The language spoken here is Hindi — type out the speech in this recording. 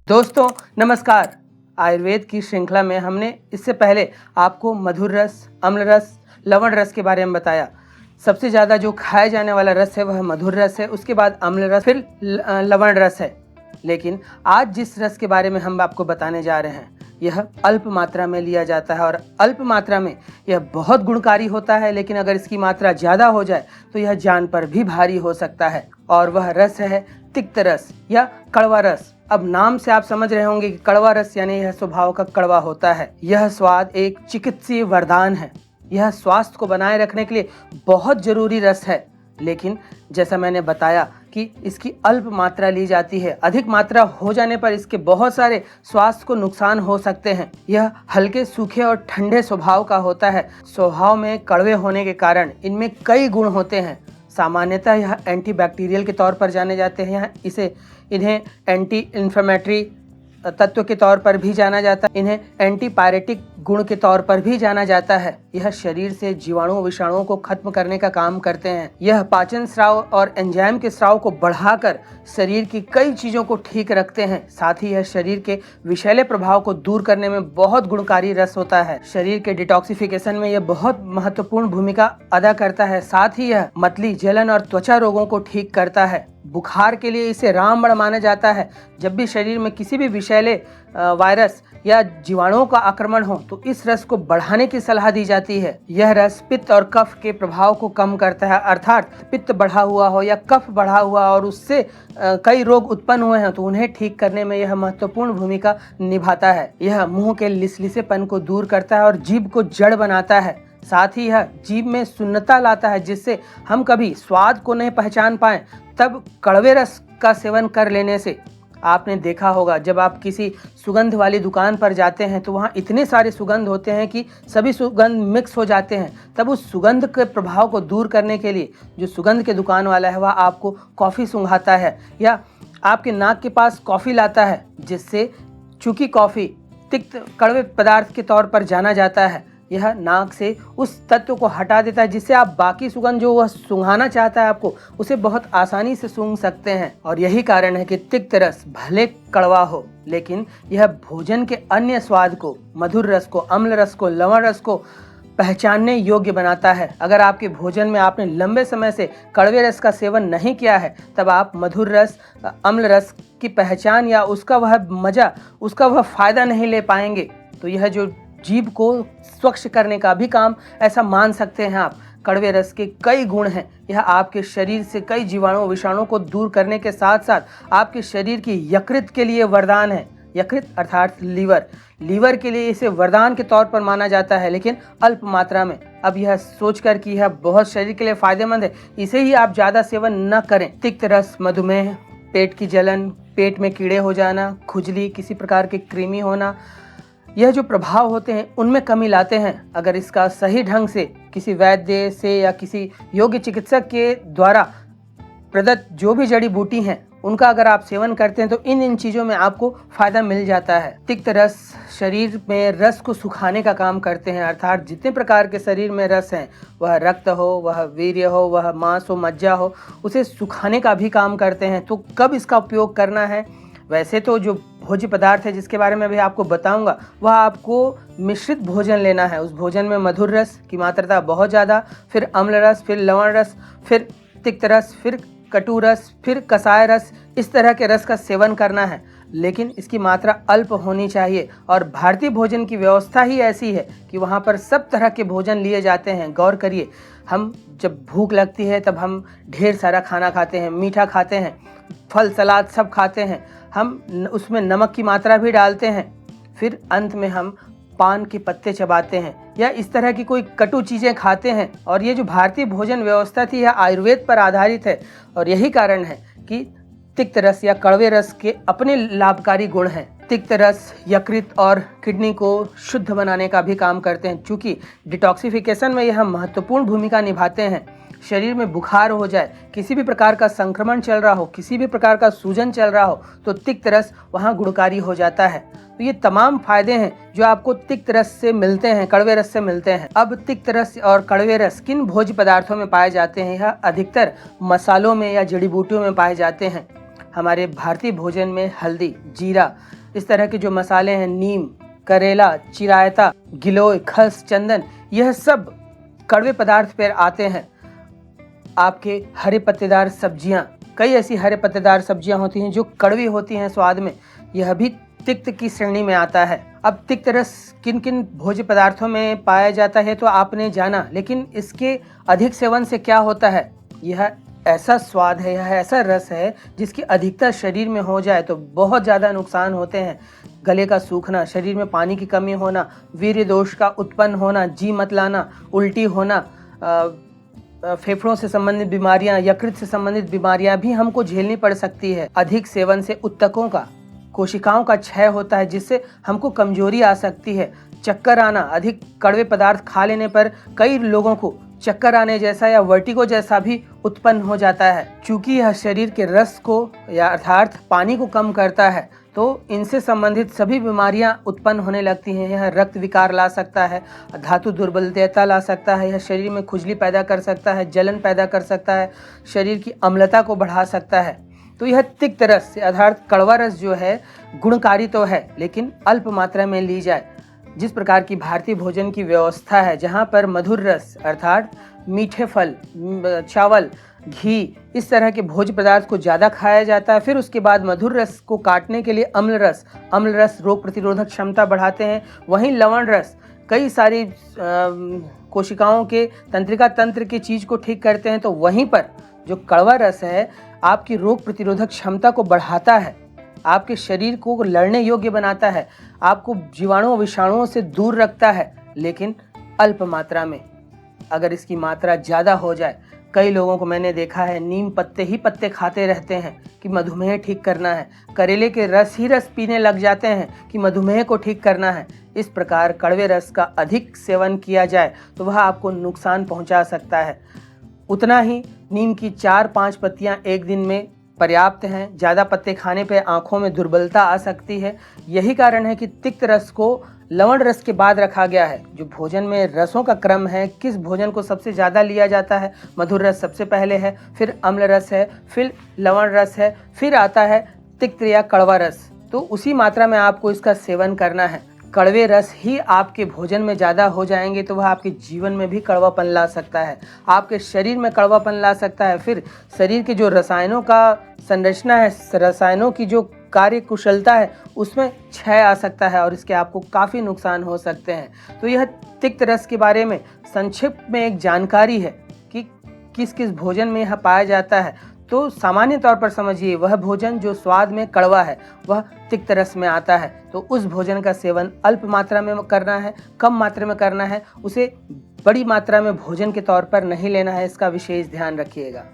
दोस्तों नमस्कार। आयुर्वेद की श्रृंखला में हमने इससे पहले आपको मधुर रस, अम्ल रस, लवण रस के बारे में बताया। सबसे ज़्यादा जो खाया जाने वाला रस है वह मधुर रस है, उसके बाद अम्ल रस, फिर लवण रस है। लेकिन आज जिस रस के बारे में हम आपको बताने जा रहे हैं यह अल्प मात्रा में लिया जाता है और अल्प मात्रा में यह बहुत गुणकारी होता है, लेकिन अगर इसकी मात्रा ज़्यादा हो जाए तो यह जान पर भी भारी हो सकता है। और वह रस है तिक्त रस या कड़वा रस। अब नाम से आप समझ रहे होंगे कि कड़वा रस यानी यह स्वभाव का कड़वा होता है। यह स्वाद एक चिकित्सीय वरदान है। यह स्वास्थ्य को बनाए रखने के लिए बहुत जरूरी रस है, लेकिन जैसा मैंने बताया कि इसकी अल्प मात्रा ली जाती है। अधिक मात्रा हो जाने पर इसके बहुत सारे स्वास्थ्य को नुकसान हो सकते हैं। यह हल्के, सूखे और ठंडे स्वभाव का होता है। स्वभाव में कड़वे होने के कारण इनमें कई गुण होते हैं। सामान्यतः यह एंटीबैक्टीरियल के तौर पर जाने जाते हैं। इन्हें एंटी इन्फ्लेमेटरी तत्व के तौर पर भी जाना जाता है। इन्हें एंटीपायरेटिक गुण के तौर पर भी जाना जाता है। यह शरीर से जीवाणु विषाणुओं को खत्म करने का काम करते हैं। यह पाचन स्राव और एंजाइम के स्राव को बढ़ाकर शरीर की कई चीजों को ठीक रखते हैं। साथ ही यह शरीर के विषैले प्रभाव को दूर करने में बहुत गुणकारी रस होता है। शरीर के डिटॉक्सिफिकेशन में यह बहुत महत्वपूर्ण भूमिका अदा करता है। साथ ही यह मतली, जलन और त्वचा रोगों को ठीक करता है। बुखार के लिए इसे रामबाण माना जाता है। जब भी शरीर में किसी भी विषैले वायरस या जीवाणुओं का आक्रमण हो तो इस रस को बढ़ाने की सलाह दी जाती है। यह रस पित्त और कफ के प्रभाव को कम करता है, अर्थात पित्त बढ़ा हुआ हो या कफ बढ़ा हुआ और उससे कई रोग उत्पन्न हुए हैं तो उन्हें ठीक करने में यह महत्वपूर्ण भूमिका निभाता है। यह मुंह के लिसलिसेपन को दूर करता है और जीभ को जड़ बनाता है। साथ ही यह जीभ में सुन्नता लाता है, जिससे हम कभी स्वाद को नहीं पहचान पाएं। तब कड़वे रस का सेवन कर लेने से आपने देखा होगा, जब आप किसी सुगंध वाली दुकान पर जाते हैं तो वहाँ इतने सारे सुगंध होते हैं कि सभी सुगंध मिक्स हो जाते हैं। तब उस सुगंध के प्रभाव को दूर करने के लिए जो सुगंध के दुकान वाला है वह आपको कॉफ़ी सुंघाता है या आपके नाक के पास कॉफ़ी लाता है, जिससे चूँकि कॉफ़ी तिक्त कड़वे पदार्थ के तौर पर जाना जाता है, यह नाक से उस तत्व को हटा देता है, जिससे आप बाकी सुगंध जो वह सूंघाना चाहता है आपको उसे बहुत आसानी से सूंघ सकते हैं। और यही कारण है कि तिक्त रस भले कड़वा हो, लेकिन यह भोजन के अन्य स्वाद को, मधुर रस को, अम्ल रस को, लवण रस को पहचानने योग्य बनाता है। अगर आपके भोजन में आपने लंबे समय से कड़वे रस का सेवन नहीं किया है तब आप मधुर रस, अम्ल रस की पहचान या उसका वह मजा, उसका वह फायदा नहीं ले पाएंगे। तो यह जो जीभ को स्वच्छ करने का भी काम ऐसा मान सकते हैं आप। कड़वे रस के कई गुण हैं। यह आपके शरीर से कई जीवाणु विषाणु को दूर करने के साथ साथ आपके शरीर की यकृत के लिए वरदान है। यकृत अर्थात लीवर के लिए इसे वरदान के तौर पर माना जाता है, लेकिन अल्प मात्रा में। अब यह सोचकर कि यह बहुत शरीर के लिए फायदेमंद है, इसे ही आप ज़्यादा सेवन न करें। तिक्त रस मधुमेह, पेट की जलन, पेट में कीड़े हो जाना, खुजली, किसी प्रकार के कृमि होना, यह जो प्रभाव होते हैं उनमें कमी लाते हैं। अगर इसका सही ढंग से किसी वैद्य से या किसी योग्य चिकित्सक के द्वारा प्रदत्त जो भी जड़ी बूटी हैं उनका अगर आप सेवन करते हैं तो इन चीज़ों में आपको फायदा मिल जाता है। तिक्त रस शरीर में रस को सुखाने का काम करते हैं, अर्थात जितने प्रकार के शरीर में रस हैं, वह रक्त हो, वह वीर्य हो, वह मांस हो, मज्जा हो, उसे सुखाने का भी काम करते हैं। तो कब इसका उपयोग करना है? वैसे तो जो भोज्य पदार्थ है जिसके बारे में अभी आपको बताऊंगा वह आपको मिश्रित भोजन लेना है। उस भोजन में मधुर रस की मात्रा बहुत ज़्यादा, फिर अम्ल रस, फिर लवण रस, फिर तिक्त रस, फिर कटु रस, फिर कसाय रस, इस तरह के रस का सेवन करना है, लेकिन इसकी मात्रा अल्प होनी चाहिए। और भारतीय भोजन की व्यवस्था ही ऐसी है कि वहाँ पर सब तरह के भोजन लिए जाते हैं। गौर करिए, हम जब भूख लगती है तब हम ढेर सारा खाना खाते हैं, मीठा खाते हैं, फल सलाद सब खाते हैं, हम उसमें नमक की मात्रा भी डालते हैं, फिर अंत में हम पान के पत्ते चबाते हैं या इस तरह की कोई कटु चीज़ें खाते हैं। और ये जो भारतीय भोजन व्यवस्था थी यह आयुर्वेद पर आधारित है। और यही कारण है कि तिक्त रस या कड़वे रस के अपने लाभकारी गुण हैं। तिक्त रस यकृत और किडनी को शुद्ध बनाने का भी काम करते हैं, चूँकि डिटॉक्सिफिकेशन में यह महत्वपूर्ण भूमिका निभाते हैं। शरीर में बुखार हो जाए, किसी भी प्रकार का संक्रमण चल रहा हो, किसी भी प्रकार का सूजन चल रहा हो तो तिक्त रस वहाँ गुणकारी हो जाता है। तो ये तमाम फायदे हैं जो आपको तिक्त रस से मिलते हैं, कड़वे रस से मिलते हैं। अब तिक्त रस और कड़वे रस किन भोज्य पदार्थों में पाए जाते हैं? यह अधिकतर मसालों में या जड़ी बूटियों में पाए जाते हैं। हमारे भारतीय भोजन में हल्दी, जीरा, इस तरह के जो मसाले हैं, नीम, करेला, चिरायता, गिलोय, खस, चंदन, यह सब कड़वे पदार्थ पर आते हैं। आपके हरे पत्तेदार सब्जियां, कई ऐसी हरे पत्तेदार सब्जियां होती हैं जो कड़वी होती हैं स्वाद में, यह भी तिक्त की श्रेणी में आता है। अब तिक्त रस किन किन भोज्य पदार्थों में पाया जाता है तो आपने जाना, लेकिन इसके अधिक सेवन से क्या होता है? यह ऐसा स्वाद है, यह ऐसा रस है जिसकी अधिकता शरीर में हो जाए तो बहुत ज़्यादा नुकसान होते हैं। गले का सूखना, शरीर में पानी की कमी होना, वीर्य दोष का उत्पन्न होना, जी मत लाना, उल्टी होना, फेफड़ों से संबंधित बीमारियां, यकृत से संबंधित बीमारियां भी हमको झेलनी पड़ सकती है। अधिक सेवन से उत्तकों का, कोशिकाओं का क्षय होता है जिससे हमको कमजोरी आ सकती है। चक्कर आना, अधिक कड़वे पदार्थ खा लेने पर कई लोगों को चक्कर आने जैसा या वर्टिगो जैसा भी उत्पन्न हो जाता है। चूंकि यह शरीर के रस को या अर्थात पानी को कम करता है तो इनसे संबंधित सभी बीमारियां उत्पन्न होने लगती हैं। यह रक्त विकार ला सकता है, धातु दुर्बलता ला सकता है, यह शरीर में खुजली पैदा कर सकता है, जलन पैदा कर सकता है, शरीर की अम्लता को बढ़ा सकता है। तो यह तिक्त रस अर्थात कड़वा रस जो है गुणकारी तो है, लेकिन अल्प मात्रा में ली जाए। जिस प्रकार की भारतीय भोजन की व्यवस्था है जहाँ पर मधुर रस अर्थात मीठे फल, चावल, घी, इस तरह के भोज्य पदार्थ को ज़्यादा खाया जाता है, फिर उसके बाद मधुर रस को काटने के लिए अम्ल रस रोग प्रतिरोधक क्षमता बढ़ाते हैं। वहीं लवण रस कई सारी कोशिकाओं के तंत्रिका तंत्र की चीज़ को ठीक करते हैं, तो वहीं पर जो कड़वा रस है आपकी रोग प्रतिरोधक क्षमता को बढ़ाता है, आपके शरीर को लड़ने योग्य बनाता है, आपको जीवाणुओं विषाणुओं से दूर रखता है, लेकिन अल्प मात्रा में। अगर इसकी मात्रा ज़्यादा हो जाए, कई लोगों को मैंने देखा है नीम पत्ते ही पत्ते खाते रहते हैं कि मधुमेह ठीक करना है, करेले के रस ही रस पीने लग जाते हैं कि मधुमेह को ठीक करना है। इस प्रकार कड़वे रस का अधिक सेवन किया जाए तो वह आपको नुकसान पहुंचा सकता है। उतना ही नीम की 4-5 पत्तियां एक दिन में पर्याप्त हैं। ज़्यादा पत्ते खाने पे आँखों में दुर्बलता आ सकती है। यही कारण है कि तिक्त रस को लवण रस के बाद रखा गया है। जो भोजन में रसों का क्रम है, किस भोजन को सबसे ज़्यादा लिया जाता है, मधुर रस सबसे पहले है, फिर अम्ल रस है, फिर लवण रस है, फिर आता है तिक्त या कड़वा रस। तो उसी मात्रा में आपको इसका सेवन करना है। कड़वे रस ही आपके भोजन में ज़्यादा हो जाएंगे तो वह आपके जीवन में भी कड़वापन ला सकता है, आपके शरीर में कड़वापन ला सकता है। फिर शरीर के जो रसायनों का संरचना है, रसायनों की जो कार्य कुशलता है, उसमें क्षय आ सकता है और इसके आपको काफ़ी नुकसान हो सकते हैं। तो यह तिक्त रस के बारे में संक्षिप्त में एक जानकारी है कि किस किस भोजन में यह पाया जाता है। तो सामान्य तौर पर समझिए, वह भोजन जो स्वाद में कड़वा है वह तिक्त रस में आता है, तो उस भोजन का सेवन अल्प मात्रा में करना है, कम मात्रा में करना है, उसे बड़ी मात्रा में भोजन के तौर पर नहीं लेना है। इसका विशेष ध्यान रखिएगा।